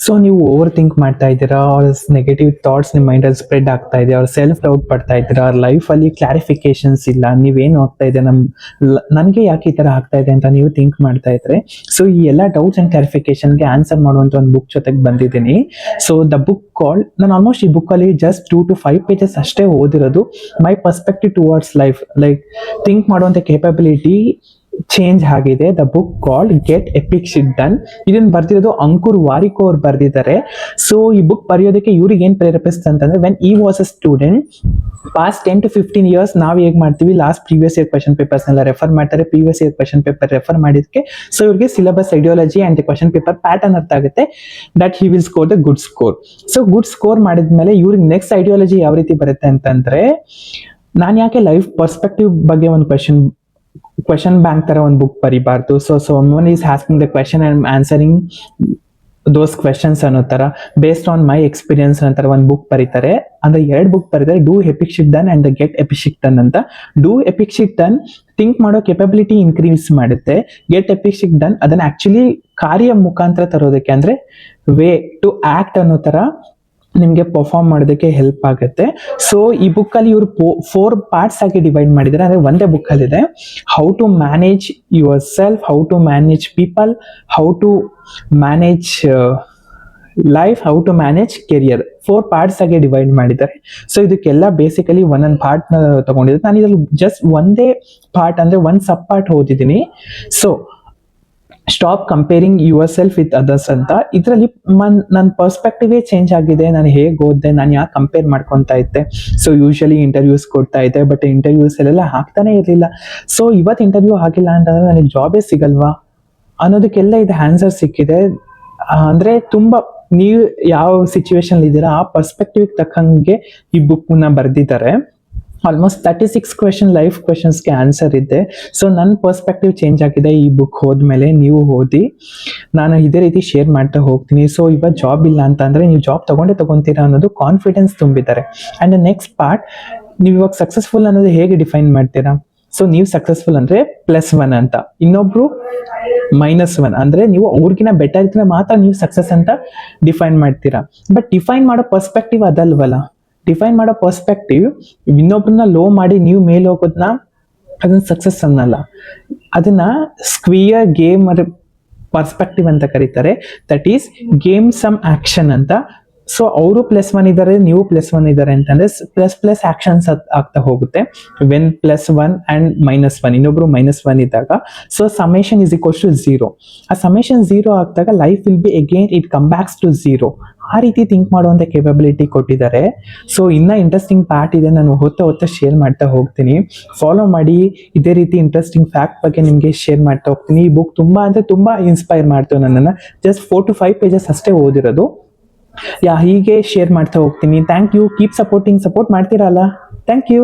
So ನೀವು over think ಮಾಡ್ತಾ ಇದ್ದೀರಾ, ಅವ್ರ ನೆಗೆಟಿವ್ ಥಾಟ್ಸ್ ನಿಮ್ಮ ಮೈಂಡಲ್ಲಿ ಸ್ಪ್ರೆಡ್ ಆಗ್ತಾ ಇದೆ, ಅವ್ರ ಸೆಲ್ಫ್ ಡೌಟ್ ಪಡ್ತಾ ಇದ್ದೀರಾ, ಅವ್ರ ಲೈಫಲ್ಲಿ ಕ್ಲಾರಿಫಿಕೇಶನ್ಸ್ ಇಲ್ಲ, ನೀವೇನು ಆಗ್ತಾ ಇದೆ, ನನಗೆ ಯಾಕೆ ಈ ಥರ ಆಗ್ತಾ ಇದೆ ಅಂತ ನೀವು ಥಿಂಕ್ ಮಾಡ್ತಾ ಇದ್ರೆ, ಸೊ ಈ ಎಲ್ಲ ಡೌಟ್ಸ್ ಆ್ಯಂಡ್ ಕ್ಲಾರಿಫಿಕೇಶನ್ಗೆ ಆನ್ಸರ್ ಮಾಡುವಂಥ ಒಂದು ಬುಕ್ ಜೊತೆಗೆ ಬಂದಿದ್ದೀನಿ. ಸೊ ದ ಬುಕ್ ಕಾಲ್ಡ್, ನಾನು ಆಲ್ಮೋಸ್ಟ್ ಈ ಬುಕ್ಕಲ್ಲಿ ಜಸ್ಟ್ 2 to 5 pages ಅಷ್ಟೇ ಓದಿರೋದು. My perspective towards life, like think ಮಾಡುವಂಥ ಕೇಪಬಿಲಿಟಿ ಚೇಂಜ್ ಆಗಿದೆ. The book called get epic shit done. ಇದನ್ನ ಬರ್ದಿರೋದು ಅಂಕುರ್ ವಾರಿಕೋ ಅವ್ರು ಬರ್ದಿದ್ದಾರೆ. ಸೊ ಈ ಬುಕ್ ಬರೆಯೋದಕ್ಕೆ ಇವ್ರಿಗೆ ಏನ್ ಪ್ರೇರೇಪಿಸ್ತು ಅಂತಂದ್ರೆ, when he was a student past 10 to 15 years ನಾವು ಹೇಗ್ ಮಾಡ್ತೀವಿ, last previous year question papers ನೆಲ್ಲ ರೆಫರ್ ಮಾಡ್ತಾರೆ, previous year question paper refer ಮಾಡಿದಕ್ಕೆ ಸೊ ಇವ್ರಿಗೆ syllabus ideology and question paper pattern ಅರ್ಥ ಆಗುತ್ತೆ, that he will score the good score. So good score ಮಾಡಿದ್ಮೇಲೆ ಇವ್ರಿಗೆ ನೆಕ್ಸ್ಟ್ ಐಡಿಯಾಲಜಿ ಯಾವ ರೀತಿ ಬರುತ್ತೆ ಅಂತಂದ್ರೆ, ನಾನು ಯಾಕೆ ಲೈಫ್ ಪರ್ಸ್ಪೆಕ್ಟಿವ್ ಬಗ್ಗೆ ಒಂದು ಕ್ವೆಶನ್ ಬ್ಯಾಂಕ್ ತರ ಒಂದು ಬುಕ್ ಬರಿಬಾರ್ದು. So someone is asking the question and answering those questions ಅನ್ನೋ ತರ ಬೇಸ್ಡ್ ಆನ್ ಮೈ ಎಕ್ಸ್ಪೀರಿಯನ್ಸ್ ಅಂತಾರೆ ಒಂದು ಬುಕ್ ಬರೀತಾರೆ. ಅಂದ್ರೆ 2 ಬುಕ್ ಬರೀತಾರೆ, do epic shit done and get epic shit done ಅಂತ. Do epic shit done think ಮಾಡೋ ಕೆಪಬಿಲಿಟಿ ಇನ್ಕ್ರೀಸ್ ಮಾಡುತ್ತೆ. ಗೆಟ್ ಎಪಿಕ್ ಶಿಟ್ ಡನ್ ಅದನ್ನ ಆಕ್ಚುಲಿ ಕಾರ್ಯ ಮುಖಾಂತರ ತರೋದಕ್ಕೆ, ಅಂದ್ರೆ ವೇ ಟು ಆಕ್ಟ್ ಅನ್ನೋ ತರ ನಿಮ್ಗೆ ಪರ್ಫಾರ್ಮ್ ಮಾಡೋದಕ್ಕೆ ಹೆಲ್ಪ್ ಆಗುತ್ತೆ. ಸೊ ಈ ಬುಕ್ ಅಲ್ಲಿ ಇವರು 4 ಪಾರ್ಟ್ಸ್ ಆಗಿ ಡಿವೈಡ್ ಮಾಡಿದ್ದಾರೆ. ಅಂದ್ರೆ ಒಂದೇ ಬುಕ್ ಅಲ್ಲಿ ಇದೆ, how to manage yourself, how to manage people, how to manage life, how to manage career. 4 parts ಆಗಿ ಡಿವೈಡ್ ಮಾಡಿದ್ದಾರೆ. ಸೊ ಇದಕ್ಕೆಲ್ಲ ಬೇಸಿಕಲಿ ಒಂದೊಂದು ಪಾರ್ಟ್ ನ ತಗೊಂಡಿದ್ದೆ. ನಾನು ಇದ್ರಲ್ಲಿ ಜಸ್ಟ್ ಒಂದೇ ಪಾರ್ಟ್, ಅಂದ್ರೆ ಒಂದು ಸಬ್ ಪಾರ್ಟ್ ಓದಿದ್ದೀನಿ. So stop comparing yourself with others ಅಂತ. ಇದರಲ್ಲಿ ನನ್ನ ಪರ್ಸ್ಪೆಕ್ಟಿವೇ ಚೇಂಜ್ ಆಗಿದೆ. ನಾನು ಹೇಗೆ ಓದಿದೆ, ನಾನು ಯಾಕೆ ಕಂಪೇರ್ ಮಾಡ್ಕೊತಾ ಇದ್ದೆ. ಸೊ ಯೂಶಲಿ ಇಂಟರ್ವ್ಯೂಸ್ ಕೊಡ್ತಾ ಇದ್ದೆ, ಬಟ್ ಇಂಟರ್ವ್ಯೂಸ್ ಅಲ್ಲೆಲ್ಲ ಹಾಕ್ತಾನೆ ಇರಲಿಲ್ಲ. ಸೊ ಇವತ್ತು ಇಂಟರ್ವ್ಯೂ ಆಗಿಲ್ಲ ಅಂತಂದ್ರೆ ನನಗೆ ಜಾಬೇ ಸಿಗಲ್ವಾ ಅನ್ನೋದಕ್ಕೆಲ್ಲ ಇದು ಆನ್ಸರ್ ಸಿಕ್ಕಿದೆ. ಅಂದ್ರೆ ತುಂಬಾ ನೀವು ಯಾವ ಸಿಚುವೇಶನ್ ಇದ್ದೀರಾ ಆ ಪರ್ಸ್ಪೆಕ್ಟಿವ್ ತಕ್ಕಂಗೆ ಈ ಬುಕ್ ನ ಬರ್ದಿದ್ದಾರೆ. ಆಲ್ಮೋಸ್ಟ್ 36 ಕ್ವೆಶನ್ ಲೈಫ್ ಕ್ವೆಶನ್ಸ್ಗೆ ಆನ್ಸರ್ ಇದೆ. ಸೊ ನನ್ನ ಪರ್ಸ್ಪೆಕ್ಟಿವ್ ಚೇಂಜ್ ಆಗಿದೆ ಈ ಬುಕ್ ಹೋದ್ಮೇಲೆ. ನೀವು ಓದಿ, ನಾನು ಇದೇ ರೀತಿ ಶೇರ್ ಮಾಡ್ತಾ ಹೋಗ್ತೀನಿ. ಸೊ ಇವತ್ತು ಜಾಬ್ ಇಲ್ಲ ಅಂತ ಅಂದ್ರೆ ನೀವು ಜಾಬ್ ತಗೊಂತೀರಾ ಅನ್ನೋದು ಕಾನ್ಫಿಡೆನ್ಸ್ ತುಂಬಿದ್ದಾರೆ. ಅಂಡ್ ನೆಕ್ಸ್ಟ್ ಪಾರ್ಟ್, ನೀವು ಇವಾಗ ಸಕ್ಸಸ್ಫುಲ್ ಅನ್ನೋದು ಹೇಗೆ ಡಿಫೈನ್ ಮಾಡ್ತೀರಾ. ಸೊ ನೀವು ಸಕ್ಸಸ್ಫುಲ್ ಅಂದ್ರೆ +1 ಅಂತ, ಇನ್ನೊಬ್ರು -1 ಅಂದ್ರೆ ನೀವು ಅವ್ರಿಗಿನ ಬೆಟರ್ ಇದ್ರೆ ಮಾತ್ರ ನೀವು ಸಕ್ಸಸ್ ಅಂತ ಡಿಫೈನ್ ಮಾಡ್ತೀರಾ. ಬಟ್ ಡಿಫೈನ್ ಮಾಡೋ ಪರ್ಸ್ಪೆಕ್ಟಿವ್ ಅದಲ್ವಲ್ಲ. ಡಿಫೈನ್ ಮಾಡೋ ಪರ್ಸ್ಪೆಕ್ಟಿವ್ ಇನ್ನೊಬ್ರನ್ನ ಲೋ ಮಾಡಿ ನೀವು ಮೇಲೆ ಹೋಗೋದನ್ನ ಅದನ್ನ ಸಕ್ಸಸ್ ಅನ್ನಲ್ಲ, ಅದನ್ನ ಸ್ಕ್ವಿಯರ್ ಗೇಮ್ ಪರ್ಸ್ಪೆಕ್ಟಿವ್ ಅಂತ ಕರೀತಾರೆ. That is game sum action ಅಂತ. ಸೊ ಅವರು +1 ಇದ್ದಾರೆ, ನೀವು +1 ಇದ್ದಾರೆ ಅಂತಂದ್ರೆ ಪ್ಲಸ್ ಆಕ್ಷನ್ಸ್ ಆಗ್ತಾ ಹೋಗುತ್ತೆ. ವೆನ್ +1 ಅಂಡ್ -1, ಇನ್ನೊಬ್ರು -1 ಇದ್ದಾಗ, so summation is equals to 0. ಆ ಸಮೇಷನ್ 0 ಆಗ್ದಾಗ life will be again it come backs to 0. ಆ ರೀತಿ ಥಿಂಕ್ ಮಾಡುವಂಥ ಕೇಪಬಿಲಿಟಿ ಕೊಟ್ಟಿದ್ದಾರೆ. ಸೊ ಇನ್ನ ಇಂಟ್ರೆಸ್ಟಿಂಗ್ ಪಾರ್ಟ್ ಇದೆ, ನಾನು ಹೊತ್ತ ಶೇರ್ ಮಾಡ್ತಾ ಹೋಗ್ತೀನಿ. ಫಾಲೋ ಮಾಡಿ, ಇದೇ ರೀತಿ ಇಂಟ್ರೆಸ್ಟಿಂಗ್ ಫ್ಯಾಕ್ಟ್ ಬಗ್ಗೆ ನಿಮಗೆ ಶೇರ್ ಮಾಡ್ತಾ ಹೋಗ್ತೀನಿ. ಈ ಬುಕ್ ತುಂಬಾ ಅಂದ್ರೆ ತುಂಬಾ ಇನ್ಸ್ಪೈರ್ ಮಾಡ್ತು ನನ್ನನ್ನು. ಜಸ್ಟ್ 4 to 5 pages ಅಷ್ಟೇ ಓದಿರೋದು. ಹೀಗೆ ಶೇರ್ ಮಾಡ್ತಾ ಹೋಗ್ತೀನಿ. ಥ್ಯಾಂಕ್ ಯು, ಕೀಪ್ ಸಪೋರ್ಟ್ ಮಾಡ್ತೀರಲ್ಲ. Thank you.